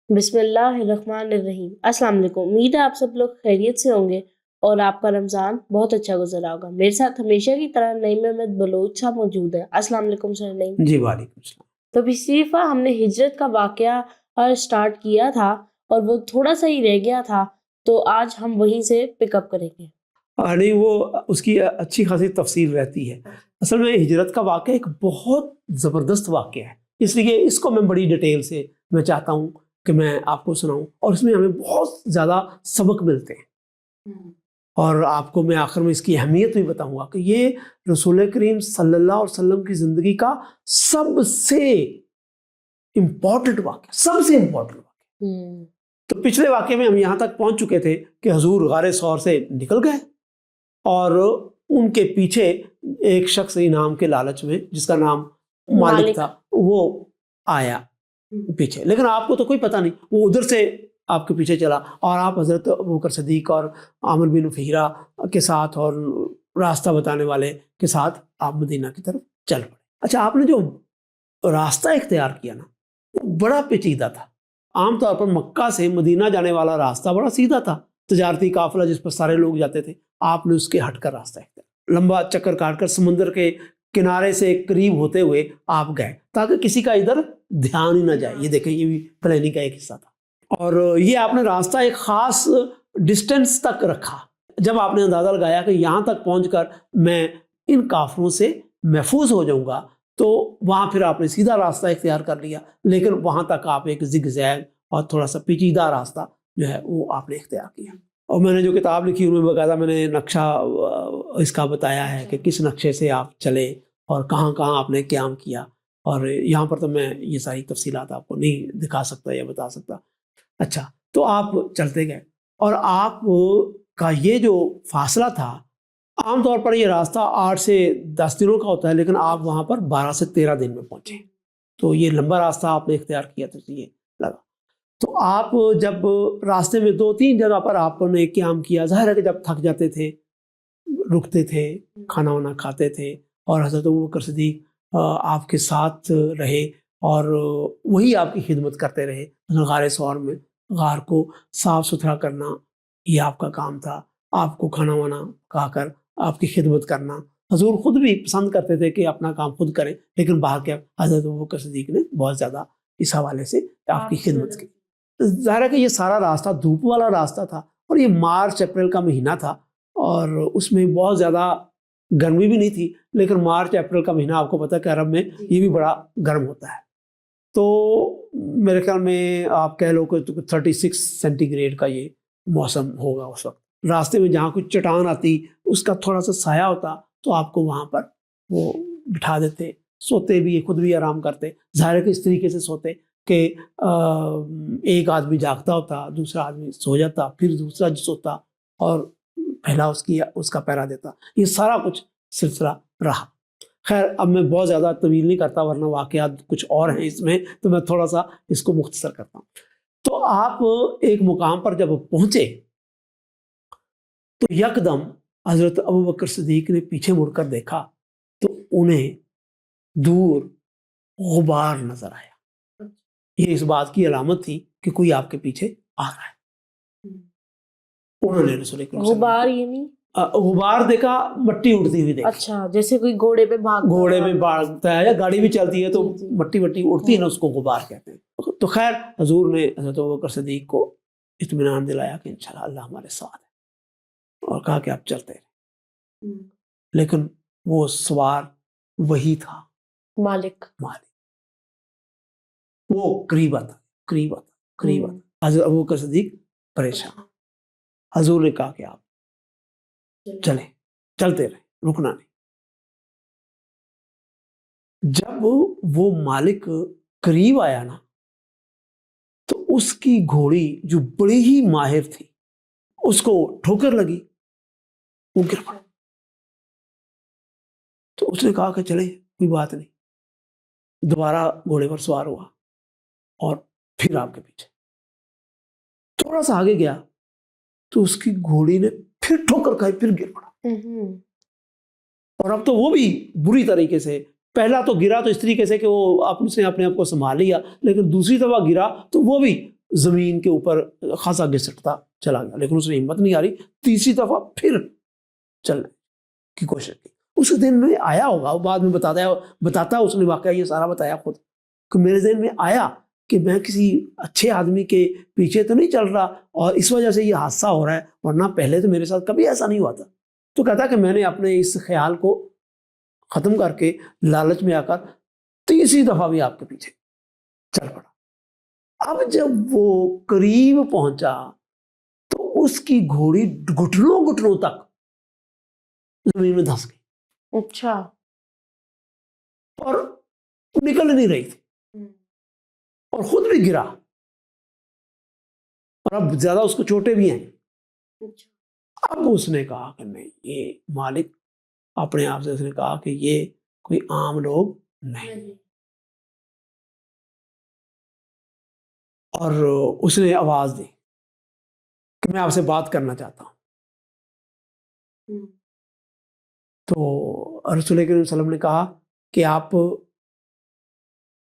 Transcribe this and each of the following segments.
بسم اللہ الرحمن الرحیم۔ السلام علیکم، امید ہے آپ سب لوگ خیریت سے ہوں گے اور آپ کا رمضان بہت اچھا گزرا ہوگا۔ میرے ساتھ ہمیشہ کی طرح نعیم احمد بلوچ صاحب موجود ہے۔ السلام علیکم سر نعیم جی وعلیکم السلام۔ تو پچھلی دفعہ ہم نے ہجرت کا واقعہ سٹارٹ کیا تھا اور وہ تھوڑا سا ہی رہ گیا تھا، تو آج ہم وہیں سے پک اپ کریں گے۔ نہیں، وہ اس کی اچھی خاصی تفصیل رہتی ہے۔ اصل میں ہجرت کا واقعہ ایک بہت زبردست واقعہ ہے، اس لیے اس کو میں بڑی ڈیٹیل سے میں چاہتا ہوں کہ میں آپ کو سناؤں، اور اس میں ہمیں بہت زیادہ سبق ملتے ہیں، اور آپ کو میں آخر میں اس کی اہمیت بھی بتاؤں گا کہ یہ رسول کریم صلی اللہ علیہ وسلم کی زندگی کا سب سے امپورٹنٹ واقعہ، سب سے امپورٹنٹ واقعہ۔ تو پچھلے واقعے میں ہم یہاں تک پہنچ چکے تھے کہ حضور غار ثور سے نکل گئے، اور ان کے پیچھے ایک شخص انعام کے لالچ میں، جس کا نام مالک تھا، وہ آیا پیچھے، لیکن آپ کو تو کوئی پتہ نہیں، وہ ادھر سے آپ کے پیچھے چلا، اور آپ حضرت ابوبکر صدیق اور عامر بن فہیرہ کے ساتھ اور راستہ بتانے والے کے ساتھ آپ مدینہ کی طرف چل پڑے۔ اچھا، آپ نے جو راستہ اختیار کیا نا، وہ بڑا پیچیدہ تھا۔ عام طور پر مکہ سے مدینہ جانے والا راستہ بڑا سیدھا تھا، تجارتی قافلہ جس پر سارے لوگ جاتے تھے۔ آپ نے اس کے ہٹ کر راستہ اختیار، لمبا چکر کاٹ کر سمندر کے کنارے سے قریب ہوتے ہوئے آپ گئے، تاکہ کسی کا ادھر دھیان ہی نہ جائے۔ یہ دیکھیں، یہ بھی پلاننگ کا ایک حصہ تھا، اور یہ آپ نے راستہ ایک خاص ڈسٹینس تک رکھا۔ جب آپ نے اندازہ لگایا کہ یہاں تک پہنچ کر میں ان کافروں سے محفوظ ہو جاؤں گا، تو وہاں پھر آپ نے سیدھا راستہ اختیار کر لیا، لیکن وہاں تک آپ ایک زگ زیگ اور تھوڑا سا پیچیدہ راستہ جو ہے وہ آپ نے اختیار کیا۔ اور میں نے جو کتاب لکھی ان میں باقاعدہ میں نے نقشہ اس کا بتایا ہے کہ کس نقشے سے آپ چلے اور کہاں کہاں آپ نے قیام کیا، اور یہاں پر تو میں یہ ساری تفصیلات آپ کو نہیں دکھا سکتا یا بتا سکتا۔ اچھا، تو آپ چلتے گئے، اور آپ کا یہ جو فاصلہ تھا، عام طور پر یہ راستہ 8 سے 10 دنوں کا ہوتا ہے، لیکن آپ وہاں پر 12 سے 13 دن میں پہنچے، تو یہ لمبا راستہ آپ نے اختیار کیا، تو یہ لگا۔ تو آپ جب راستے میں 2-3 جگہ پر آپ نے قیام کیا، ظاہر ہے کہ جب تھک جاتے تھے رکتے تھے، کھانا وانا کھاتے تھے، اور حضرت ابوبکر صدیق آپ کے ساتھ رہے، اور وہی آپ کی خدمت کرتے رہے۔ غار ثور میں غار کو صاف ستھرا کرنا یہ آپ کا کام تھا، آپ کو کھانا وانا کھا کر آپ کی خدمت کرنا۔ حضور خود بھی پسند کرتے تھے کہ اپنا کام خود کریں، لیکن باہر کے حضرت ابوبکر صدیق نے بہت زیادہ اس حوالے سے آپ کی خدمت کی۔ ظاہر ہے کہ یہ سارا راستہ دھوپ والا راستہ تھا، اور یہ مارچ اپریل کا مہینہ تھا، اور اس میں بہت زیادہ گرمی بھی نہیں تھی، لیکن مارچ اپریل کا مہینہ آپ کو پتہ ہے کہ عرب میں یہ بھی بڑا گرم ہوتا ہے۔ تو میرے خیال میں آپ کہہ لو کہ 36 سینٹی گریڈ کا یہ موسم ہوگا اس وقت۔ راستے میں جہاں کوئی چٹان آتی، اس کا تھوڑا سا سایہ ہوتا، تو آپ کو وہاں پر وہ بٹھا دیتے، سوتے بھی، خود بھی آرام کرتے۔ ظاہر ہے کہ اس طریقے سے سوتے کہ ایک آدمی جاگتا ہوتا، دوسرا آدمی سو جاتا، پھر دوسرا سوتا، اور پہلا اس کا پہرا دیتا۔ یہ سارا کچھ سلسلہ رہا۔ خیر، اب میں بہت زیادہ طویل نہیں کرتا، ورنہ واقعات کچھ اور ہیں اس میں، تو میں تھوڑا سا اس کو مختصر کرتا ہوں۔ تو آپ ایک مقام پر جب پہنچے، تو یکدم حضرت ابوبکر صدیق نے پیچھے مڑ کر دیکھا، تو انہیں دور غبار نظر آیا۔ یہ اس بات کی علامت تھی کہ کوئی آپ کے پیچھے آ رہا ہے۔ انہوں نے رسول کریم غبار یعنی غبار دیکھا، مٹی اڑتی ہوئی دیکھی۔ اچھا، جیسے کوئی گھوڑے پہ بھاگتا ہے یا گاڑی بھی چلتی ہے تو مٹی اڑتی ہے نا، اس کو غبار کہتے ہیں۔ تو خیر، حضور نے حضرت ابوبکر صدیق کو اطمینان دلایا کہ انشاءاللہ اللہ ہمارے ساتھ ہے، اور کہا کہ آپ چلتے رہے۔ لیکن وہ سوار وہی تھا، مالک، وہ قریب آتا۔ حضرت ابوبکر صدیق پریشان۔ حضور نے کہا کہ آپ چلتے رہے، رکنا نہیں۔ جب وہ مالک قریب آیا نا، تو اس کی گھوڑی جو بڑی ہی ماہر تھی، اس کو ٹھوکر لگی، وہ گر پڑا۔ تو اس نے کہا کہ چلے، کوئی بات نہیں۔ دوبارہ گھوڑے پر سوار ہوا، اور پھر آپ کے پیچھے تھوڑا سا آگے گیا، تو اس کی گھوڑی نے پھر ٹھوکر کھائی، پھر گر پڑا۔ اور اب تو وہ بھی بری طریقے سے، پہلا تو گرا تو اس طریقے سے کہ وہ اس نے اپنے آپ کو سنبھال لیا، لیکن دوسری دفعہ گرا تو وہ بھی زمین کے اوپر خاصا گھسٹتا چلا گیا، لیکن اس نے ہمت نہیں ہاری، تیسری دفعہ پھر چلنے کی کوشش کی۔ اس دن میں آیا ہوگا، وہ بعد میں بتاتا اس نے واقعہ یہ سارا بتایا خود، کہ میرے ذہن میں آیا کہ میں کسی اچھے آدمی کے پیچھے تو نہیں چل رہا اور اس وجہ سے یہ حادثہ ہو رہا ہے، ورنہ پہلے تو میرے ساتھ کبھی ایسا نہیں ہوا تھا۔ تو کہتا کہ میں نے اپنے اس خیال کو ختم کر کے لالچ میں آ کر تیسری دفعہ بھی آپ کے پیچھے چل پڑا۔ اب جب وہ قریب پہنچا تو اس کی گھوڑی گھٹنوں تک زمین میں دھنس گئی، اچھا، اور نکل نہیں رہی تھی، اور خود بھی گرا، اور اب زیادہ اس کو چوٹیں بھی ہیں۔ اب اس نے کہا کہ نہیں، یہ مالک اپنے آپ سے اس نے کہا کہ یہ کوئی عام لوگ نہیں، اور اس نے آواز دی کہ میں آپ سے بات کرنا چاہتا ہوں۔ تو رسول کریم صلی اللہ علیہ وسلم نے کہا کہ آپ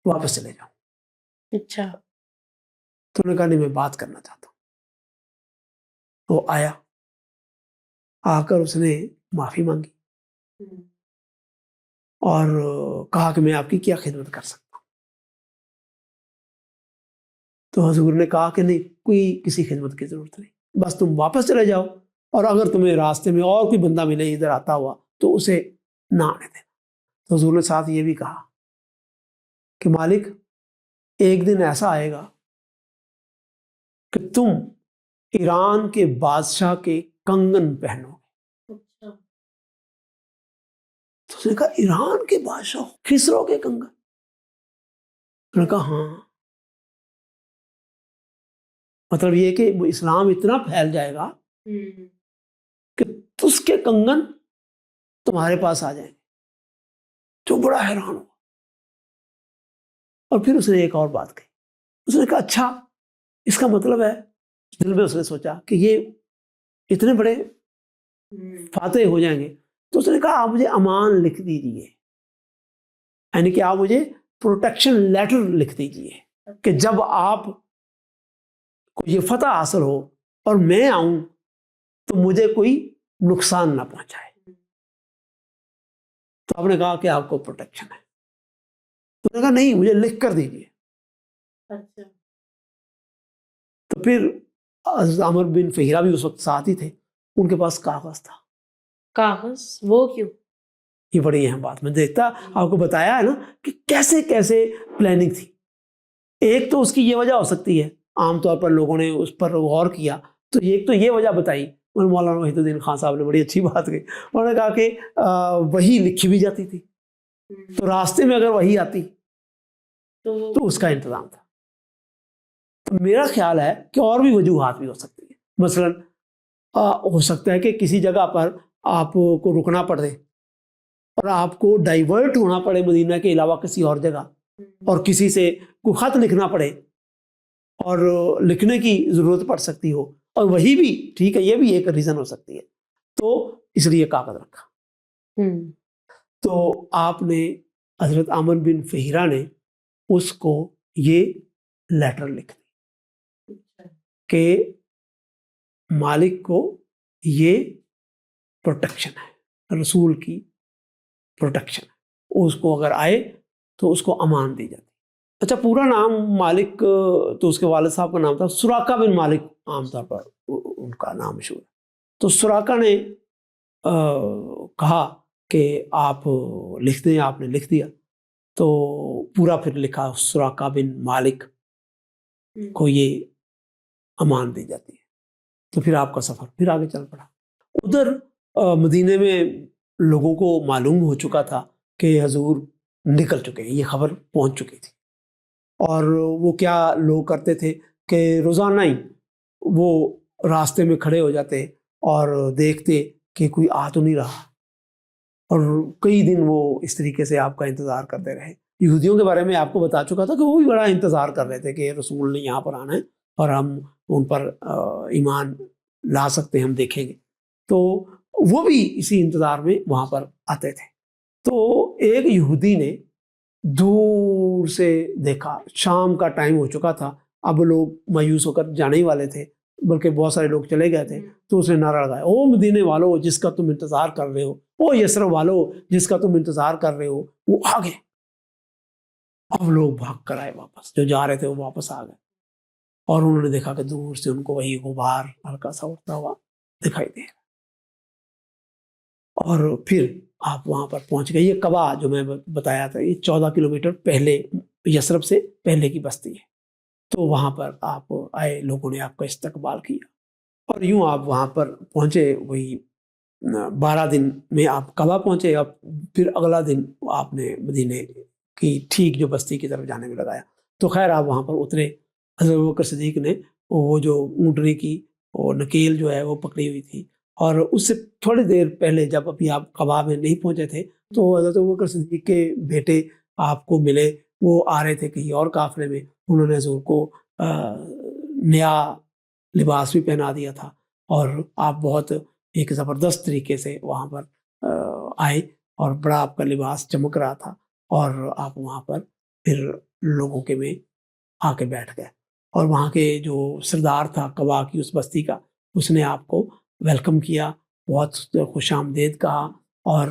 واپس چلے جاؤ۔ اچھا، تو انہوں نے کہا نہیں، میں بات کرنا چاہتا ہوں۔ وہ آیا، آ کر اس نے معافی مانگی اور کہا کہ میں آپ کی کیا خدمت کر سکتا ہوں۔ تو حضور نے کہا کہ نہیں، کوئی کسی خدمت کی ضرورت نہیں، بس تم واپس چلے جاؤ، اور اگر تمہیں راستے میں اور کوئی بندہ ملے ادھر آتا ہوا تو اسے نہ آنے دینا۔ تو حضور نے ساتھ یہ بھی کہا کہ مالک، ایک دن ایسا آئے گا کہ تم ایران کے بادشاہ کے کنگن پہنو گے۔ تو اس نے کہا ایران کے بادشاہ خسرو کے کنگن؟ انہوں نے کہا ہاں، مطلب یہ کہ اسلام اتنا پھیل جائے گا کہ اس کے کنگن تمہارے پاس آ جائیں گے۔ جو بڑا حیران ہوا، اور پھر اس نے ایک اور بات کہی، اس نے کہا اچھا، اس کا مطلب ہے، دل میں اس نے سوچا کہ یہ اتنے بڑے فاتح ہو جائیں گے، تو اس نے کہا آپ مجھے امان لکھ دیجئے، یعنی کہ آپ مجھے پروٹیکشن لیٹر لکھ دیجئے کہ جب آپ کو یہ فتح حاصل ہو اور میں آؤں تو مجھے کوئی نقصان نہ پہنچائے۔ تو آپ نے کہا کہ آپ کو پروٹیکشن ہے، تو نے کہا نہیں، مجھے لکھ کر دیجئے۔ اچھا، تو پھر عامر بن فہیرہ بھی اس وقت ساتھ ہی تھے، ان کے پاس کاغذ تھا۔ کاغذ؟ وہ کیوں؟ یہ بڑی اہم بات، میں دیکھتا آپ کو بتایا ہے نا کہ کیسے کیسے پلاننگ تھی۔ ایک تو اس کی یہ وجہ ہو سکتی ہے، عام طور پر لوگوں نے اس پر غور کیا تو ایک تو یہ وجہ بتائی، اور مولانا وحید الدین خان صاحب نے بڑی اچھی بات کہی، انہوں نے کہا کہ وہی لکھی بھی جاتی تھی، تو راستے میں اگر وہی آتی تو اس کا انتظام تھا۔ تو میرا خیال ہے کہ اور بھی وجوہات بھی ہو سکتی ہیں، مثلا ہو سکتا ہے کہ کسی جگہ پر آپ کو رکنا پڑے اور آپ کو ڈائیورٹ ہونا پڑے مدینہ کے علاوہ کسی اور جگہ، اور کسی سے کوئی خط لکھنا پڑے اور لکھنے کی ضرورت پڑ سکتی ہو، اور وہی بھی ٹھیک ہے، یہ بھی ایک ریزن ہو سکتی ہے، تو اس لیے کاغذ رکھا۔ تو آپ نے حضرت عامر بن فہیرہ نے اس کو یہ لیٹر لکھ دی کہ مالک کو یہ پروٹیکشن ہے، رسول کی پروٹیکشن ہے، اس کو اگر آئے تو اس کو امان دی جاتی۔ اچھا، پورا نام مالک تو اس کے والد صاحب کا نام تھا سراقہ بن مالک، عام طور پر ان کا نام مشہور ہے۔ تو سراقہ نے کہا کہ آپ لکھ دیں، آپ نے لکھ دیا، تو پورا پھر لکھا سراقہ بن مالک کو یہ امان دی جاتی ہے۔ تو پھر آپ کا سفر پھر آگے چل پڑا۔ ادھر مدینے میں لوگوں کو معلوم ہو چکا تھا کہ حضور نکل چکے ہیں، یہ خبر پہنچ چکی تھی، اور وہ کیا لوگ کرتے تھے کہ روزانہ ہی وہ راستے میں کھڑے ہو جاتے اور دیکھتے کہ کوئی آ تو نہیں رہا، اور کئی دن وہ اس طریقے سے آپ کا انتظار کرتے رہے۔ یہودیوں کے بارے میں آپ کو بتا چکا تھا کہ وہ بھی بڑا انتظار کر رہے تھے کہ رسول نے یہاں پر آنا ہے اور ہم ان پر ایمان لا سکتے ہیں، ہم دیکھیں گے، تو وہ بھی اسی انتظار میں وہاں پر آتے تھے۔ تو ایک یہودی نے دور سے دیکھا، شام کا ٹائم ہو چکا تھا، اب لوگ مایوس ہو کر جانے ہی والے تھے، بلکہ بہت سارے لوگ چلے گئے تھے، تو اس نے نعرہ لگایا، او مدینے والو جس کا تم انتظار کر رہے ہو، او یثرب والو جس کا تم انتظار کر رہے ہو، وہ آ گئے۔ اب لوگ بھاگ کر آئے واپس، جو جا رہے تھے وہ واپس آ گئے، اور انہوں نے دیکھا کہ دور سے ان کو وہی غبار ہلکا سا اٹھتا ہوا دکھائی دے رہا۔ اور پھر آپ وہاں پر پہنچ گئے۔ یہ قبا جو میں بتایا تھا، یہ 14 کلومیٹر پہلے یثرب سے پہلے کی بستی ہے۔ تو وہاں پر آپ آئے، لوگوں نے آپ کا استقبال کیا، اور یوں آپ وہاں پر پہنچے۔ وہی 12 دن میں آپ قبا پہنچے، اور پھر اگلا دن آپ نے مدینے کی ٹھیک جو بستی کی طرف جانے میں لگایا۔ تو خیر آپ وہاں پر اترے۔ حضرت ابوبکر صدیق نے وہ جو اونٹنی کی وہ نکیل جو ہے وہ پکڑی ہوئی تھی، اور اس سے تھوڑی دیر پہلے جب ابھی آپ قبا میں نہیں پہنچے تھے تو حضرت ابوبکر صدیق کے بیٹے آپ کو ملے، وہ آ رہے تھے کہیں اور قافلے میں۔ انہوں نے حضور کو نیا لباس بھی پہنا دیا تھا، اور آپ بہت ایک زبردست طریقے سے وہاں پر آئے، اور بڑا آپ کا لباس چمک رہا تھا، اور آپ وہاں پر پھر لوگوں کے میں آ کے بیٹھ گئے۔ اور وہاں کے جو سردار تھا قبا کی اس بستی کا، اس نے آپ کو ویلکم کیا، بہت خوش آمدید کہا، اور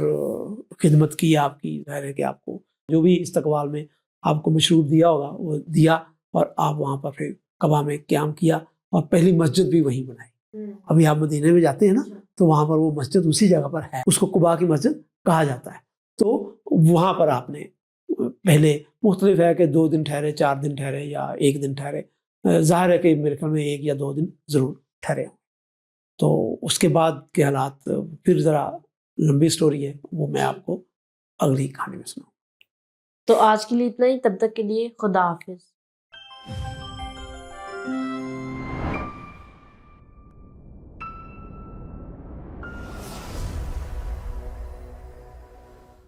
خدمت کی آپ کی۔ ظاہر ہے کہ آپ کو جو بھی استقبال میں آپ کو مشروب دیا ہوگا وہ دیا، اور آپ وہاں پر پھر قبا میں قیام کیا، اور پہلی مسجد بھی وہیں بنائی۔ ابھی آپ مدینے میں جاتے ہیں نا، تو وہاں پر وہ مسجد اسی جگہ پر ہے، اس کو قبا کی مسجد کہا جاتا ہے۔ تو وہاں پر آپ نے پہلے، مختلف ہے کہ 2 دن ٹھہرے، 4 دن ٹھہرے، یا 1 دن ٹھہرے، ظاہر ہے کہ میرے خیال میں 1 یا 2 دن ضرور ٹھہرے ہوں۔ تو اس کے بعد کے حالات پھر ذرا لمبی سٹوری ہے، وہ میں آپ کو اگلی کہانی میں سناؤں۔ تو آج کے لیے اتنا ہی، تب تک کے لیے خدا حافظ۔